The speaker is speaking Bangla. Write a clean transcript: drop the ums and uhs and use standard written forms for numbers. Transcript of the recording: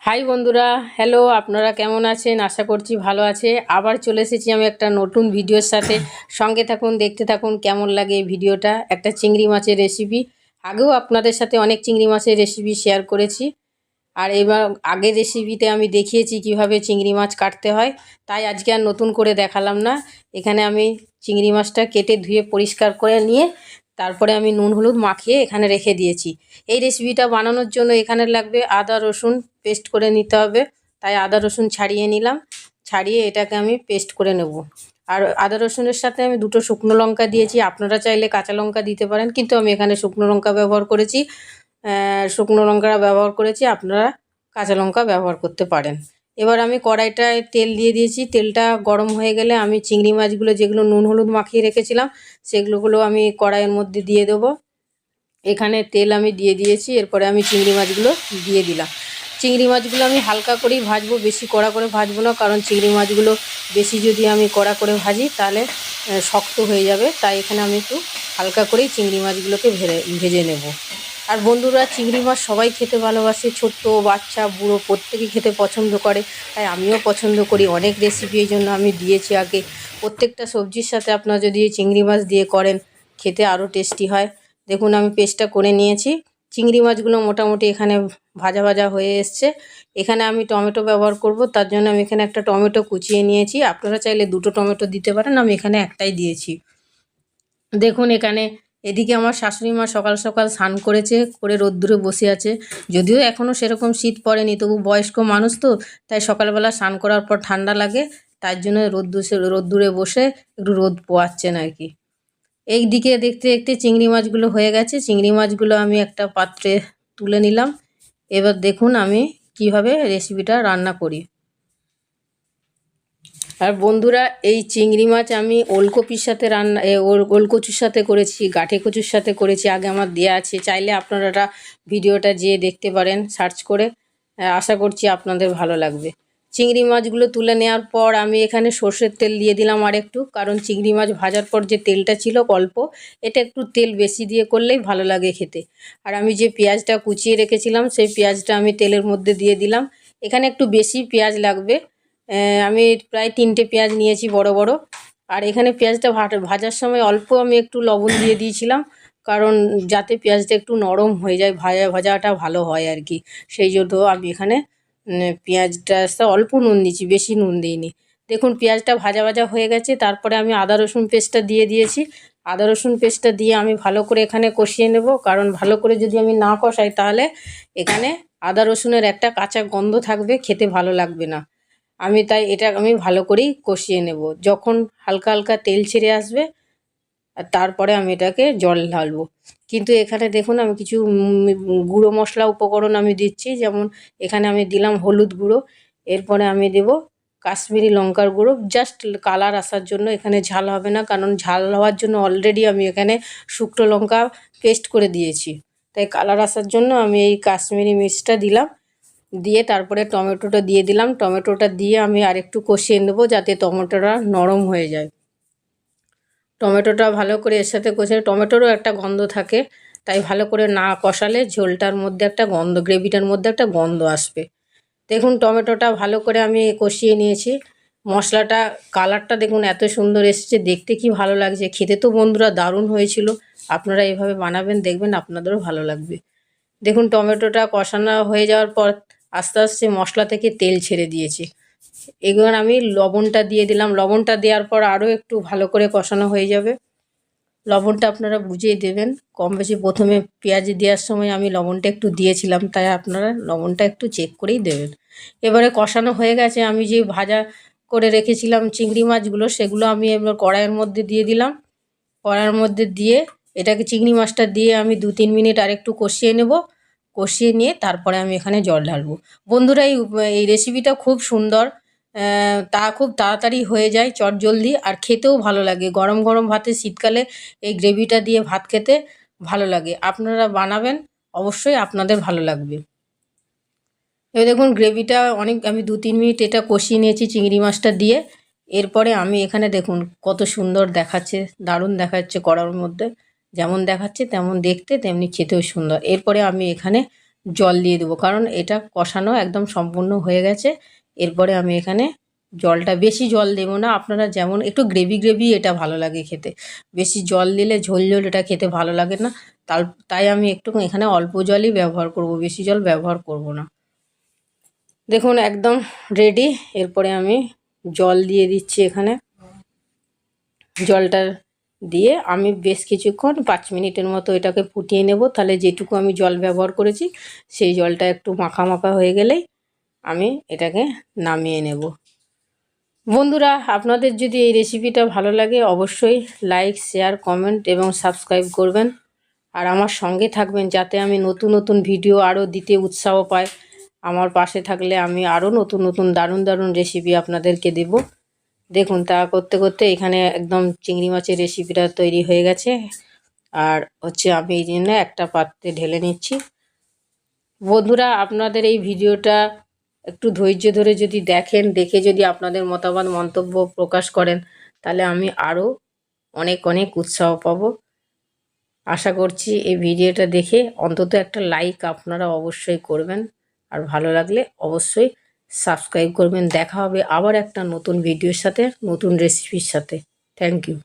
হাই বন্ধুরা, হ্যালো। আপনারা কেমন আছেন? আশা করছি ভালো আছে। আবার চলে এসেছি আমি একটা নতুন ভিডিওর সাথে। সঙ্গে থাকুন, দেখতে থাকুন কেমন লাগে এই ভিডিওটা। একটা চিংড়ি মাছের রেসিপি। আগেও আপনাদের সাথে অনেক চিংড়ি মাছের রেসিপি শেয়ার করেছি। আর এবার আগের রেসিপিতে আমি দেখিয়েছি কিভাবে চিংড়ি মাছ কাটতে হয়, তাই আজকে আর নতুন করে দেখালাম না। এখানে আমি চিংড়ি মাছটা কেটে ধুয়ে পরিষ্কার করে নিয়ে তারপরে আমি নুন হলুদ মাখিয়ে এখানে রেখে দিয়েছি। এই রেসিপিটা বানানোর জন্য এখানে লাগবে আদা রসুন পেস্ট করে নিতে হবে। তাই আদা রসুন ছাড়িয়ে নিলাম, ছাড়িয়ে এটাকে আমি পেস্ট করে নেব। আর আদা রসুনের সাথে আমি দুটো শুকনো লঙ্কা দিয়েছি, আপনারা চাইলে কাঁচা লঙ্কা দিতে পারেন, কিন্তু আমি এখানে শুকনো লঙ্কা ব্যবহার করেছি। শুকনো লঙ্কা ব্যবহার করেছি, আপনারা কাঁচা লঙ্কা ব্যবহার করতে পারেন। এবার আমি কড়াইটায় তেল দিয়ে দিয়েছি। তেলটা গরম হয়ে গেলে আমি চিংড়ি মাছগুলো যেগুলো নুন হলুদ মাখিয়ে রেখেছিলাম সেগুলো আমি কড়াইয়ের মধ্যে দিয়ে দেবো। এখানে তেল আমি দিয়ে দিয়েছি, এরপরে আমি চিংড়ি মাছগুলো দিয়ে দিলাম। চিংড়ি মাছগুলো আমি হালকা করেই ভাজবো, বেশি কড়া করে ভাজবো না, কারণ চিংড়ি মাছগুলো বেশি যদি আমি কড়া করে ভাজি তাহলে শক্ত হয়ে যাবে। তাই এখানে আমি একটু হালকা করেই চিংড়ি মাছগুলোকে ভেজে নেব। আর বন্ধুরা, চিংড়ি মাছ সবাই খেতে ভালোবাসে, ছোট্ট বাচ্চা বুড়ো প্রত্যেকেই খেতে পছন্দ করে। তাই আমিও পছন্দ করি। অনেক রেসিপি এই জন্য আমি দিয়েছি আগে। প্রত্যেকটা সবজির সাথে আপনারা যদি চিংড়ি মাছ দিয়ে করেন খেতে আরও টেস্টি হয়। দেখুন আমি পেস্টটা করে নিয়েছি। চিংড়ি মাছগুলো মোটামুটি এখানে ভাজা ভাজা হয়ে এসছে। এখানে আমি টমেটো ব্যবহার করব, তার জন্য আমি এখানে একটা টমেটো কুচিয়ে নিয়েছি। আপনারা চাইলে দুটো টমেটো দিতে পারেন, আমি এখানে একটাই দিয়েছি। দেখুন এখানে এদিকে আমার শাশুড়ি মা সকাল সকাল স্নান করেছে, করে রোদ্দুরে বসে আছে। যদিও এখনও সেরকম শীত পড়েনি, তবু বয়স্ক মানুষ তো, তাই সকালবেলা স্নান করার পর ঠান্ডা লাগে, তার জন্য রোদ্দুরে বসে একটু রোদ পোয়াচ্ছেন আর কি। এই দিকে দেখতে দেখতে চিংড়ি মাছগুলো হয়ে গেছে। চিংড়ি মাছগুলো আমি একটা পাত্রে তুলে নিলাম। এবার দেখুন আমি কিভাবে রেসিপিটা রান্না করি। আর বন্ধুরা, এই চিংড়ি মাছ আমি ওলকপির সাথে ওলকচুর সাথে করেছি, গাঁঠে কচুর সাথে করেছি। আগে আমার দেয়া আছে, চাইলে আপনারা ভিডিওটা যেয়ে দেখতে পারেন সার্চ করে। আশা করছি আপনাদের ভালো লাগবে। চিংড়ি মাছগুলো তুলে নেওয়ার পর আমি এখানে সর্ষের তেল দিয়ে দিলাম আর একটু, কারণ চিংড়ি মাছ ভাজার পর যে তেলটা ছিল অল্প, এটা একটু তেল বেশি দিয়ে করলেই ভালো লাগে খেতে। আর আমি যে পেঁয়াজটা কুচিয়ে রেখেছিলাম সেই পেঁয়াজটা আমি তেলের মধ্যে দিয়ে দিলাম। এখানে একটু বেশি পেঁয়াজ লাগবে। আমি প্রায় 3টে পেঁয়াজ নিয়েছি বড় বড়। আর এখানে পেঁয়াজটা ভাজার সময় অল্প আমি একটু লবণ দিয়ে দিয়েছিলাম, কারণ যাতে পেঁয়াজটা একটু নরম হয়ে যায়, ভাজাটা ভালো হয় আর কি। সেই জন্য আমি এখানে পেঁয়াজটা অল্প নুন দিয়েছি, বেশি নুন দিইনি। দেখুন পেঁয়াজটা ভাজা ভাজা হয়ে গেছে। তারপরে আমি আদা রসুন পেস্টটা দিয়ে দিয়েছি। আদা রসুন পেস্টটা দিয়ে আমি ভালো করে এখানে কষিয়ে নেব, কারণ ভালো করে যদি আমি না কষাই তাহলে এখানে আদা রসুনের একটা কাঁচা গন্ধ থাকবে, খেতে ভালো লাগবে না। তাই এটা আমি ভালো করেই কষিয়ে নেব। যখন হালকা হালকা তেল ছেড়ে আসবে আর তারপরে আমি এটাকে জল ঢালবো। কিন্তু এখানে দেখুন আমি কিছু গুঁড়ো মশলা উপকরণ আমি দিচ্ছি। যেমন এখানে আমি দিলাম হলুদ গুঁড়ো, এরপরে আমি দেব কাশ্মীরি লঙ্কার গুঁড়ো, জাস্ট কালার আসার জন্য। এখানে ঝাল হবে না, কারণ ঝাল হওয়ার জন্য অলরেডি আমি এখানে শুকনো লঙ্কা পেস্ট করে দিয়েছি। তাই কালার আসার জন্য আমি এই কাশ্মীরি মির্চটা দিলাম। দিয়ে তারপরে টমেটোটা দিয়ে দিলাম। টমেটোটা দিয়ে আমি আরেকটু কষিয়ে নেব, যাতে টমেটোটা নরম হয়ে যায়। টমেটোটা ভালো করে এর সাথে কষে, টমেটোরও একটা গন্ধ থাকে, তাই ভালো করে না কষালে ঝোলটার মধ্যে একটা গন্ধ, গ্রেভিটার মধ্যে একটা গন্ধ আসবে। দেখুন টমেটোটা ভালো করে আমি কষিয়ে নিয়েছি। মশলাটা কালারটা দেখুন এত সুন্দর এসেছে, দেখতে কি ভালো লাগছে, খেতে তো বন্ধুরা দারুণ হয়েছিল। আপনারা এভাবে বানাবেন, দেখবেন আপনাদেরও ভালো লাগবে। দেখুন টমেটোটা কষানো হয়ে যাওয়ার পর আস্তে আস্তে মশলা থেকে তেল ছেড়ে দিয়েছে। এবার আমি লবণটা দিয়ে দিলাম। লবণটা দেওয়ার পর আরও একটু ভালো করে কষানো হয়ে যাবে। লবণটা আপনারা বুঝেই দেবেন, কম বেশি প্রথমে পেঁয়াজ দেওয়ার সময় আমি লবণটা একটু দিয়েছিলাম, তাই আপনারা লবণটা একটু চেক করেই দেবেন। এবারে কষানো হয়ে গেছে। আমি যে ভাজা করে রেখেছিলাম চিংড়ি মাছগুলো, সেগুলো আমি এবার কড়াইয়ের মধ্যে দিয়ে দিলাম। কড়াইয়ের মধ্যে দিয়ে এটাকে চিংড়ি মাছটা দিয়ে আমি 2-3 মিনিট আর একটু কষিয়ে নেব। কষিয়ে নিয়ে তারপরে আমি এখানে জল ঢালবো। বন্ধুরা, এই রেসিপিটা খুব সুন্দর, খুব তাড়াতাড়ি হয়ে যায়, চটজলদি, আর খেতেও ভালো লাগে। গরম গরম ভাতে শীতকালে এই গ্রেভিটা দিয়ে ভাত খেতে ভালো লাগে। আপনারা বানাবেন, অবশ্যই আপনাদের ভালো লাগবে। এবার দেখুন গ্রেভিটা আমি 2-3 মিনিট এটা কষিয়ে নিয়েছি চিংড়ি মাছটা দিয়ে। এরপরে আমি এখানে দেখুন কত সুন্দর দেখাচ্ছে, দারুণ দেখাচ্ছে কড়ার মধ্যে। যেমন দেখাচ্ছে তেমন দেখতে, তেমনি খেতেও সুন্দর। এরপরে আমি এখানে জল দিয়ে দেবো, কারণ এটা কষানো একদম সম্পূর্ণ হয়ে গেছে। এরপরে আমি এখানে জলটা, বেশি জল দেবো না, আপনারা যেমন একটু গ্রেভি গ্রেভি এটা ভালো লাগে খেতে, বেশি জল দিলে ঝোল ঝোল এটা খেতে ভালো লাগে না। তাই আমি একটু এখানে অল্প জলই ব্যবহার করব, বেশি জল ব্যবহার করব না। দেখুন একদম রেডি। এরপরে আমি জল দিয়ে দিচ্ছি এখানে। জলটা দিয়ে আমি বেশ কিছুক্ষণ 5 মিনিটের মতো এটাকে ফুটিয়ে নেব। তাহলে যেটুকু আমি জল ব্যবহার করেছি সেই জলটা একটু মাখা মাখা হয়ে গেলেই আমি এটাকে নামিয়ে নেব। বন্ধুরা, আপনাদের যদি এই রেসিপিটা ভালো লাগে অবশ্যই লাইক, শেয়ার, কমেন্ট এবং সাবস্ক্রাইব করবেন। আর আমার সঙ্গে থাকবেন যাতে আমি নতুন নতুন ভিডিও আরও দিতে উৎসাহ পাই। আমার পাশে থাকলে আমি আরও নতুন নতুন দারুণ দারুণ রেসিপি আপনাদেরকে দেব। দেখুন তা করতে করতে এখানে একদম চিংড়ি মাছের রেসিপিটা তৈরি হয়ে গেছে। আর হচ্ছে আমি এই জন্য একটা পাত্রে ঢেলে নিচ্ছি। বন্ধুরা, আপনাদের এই ভিডিওটা একটু ধৈর্য ধরে যদি দেখেন, দেখে যদি আপনাদের মতামত মন্তব্য প্রকাশ করেন, তাহলে আমি আরও অনেক অনেক উৎসাহ পাবো। আশা করছি এই ভিডিওটা দেখে অন্তত একটা লাইক আপনারা অবশ্যই করবেন, আর ভালো লাগলে অবশ্যই সাবস্ক্রাইব করবেন। দেখা হবে আবার একটা নতুন ভিডিওর সাথে, নতুন রেসিপির সাথে। Thank you.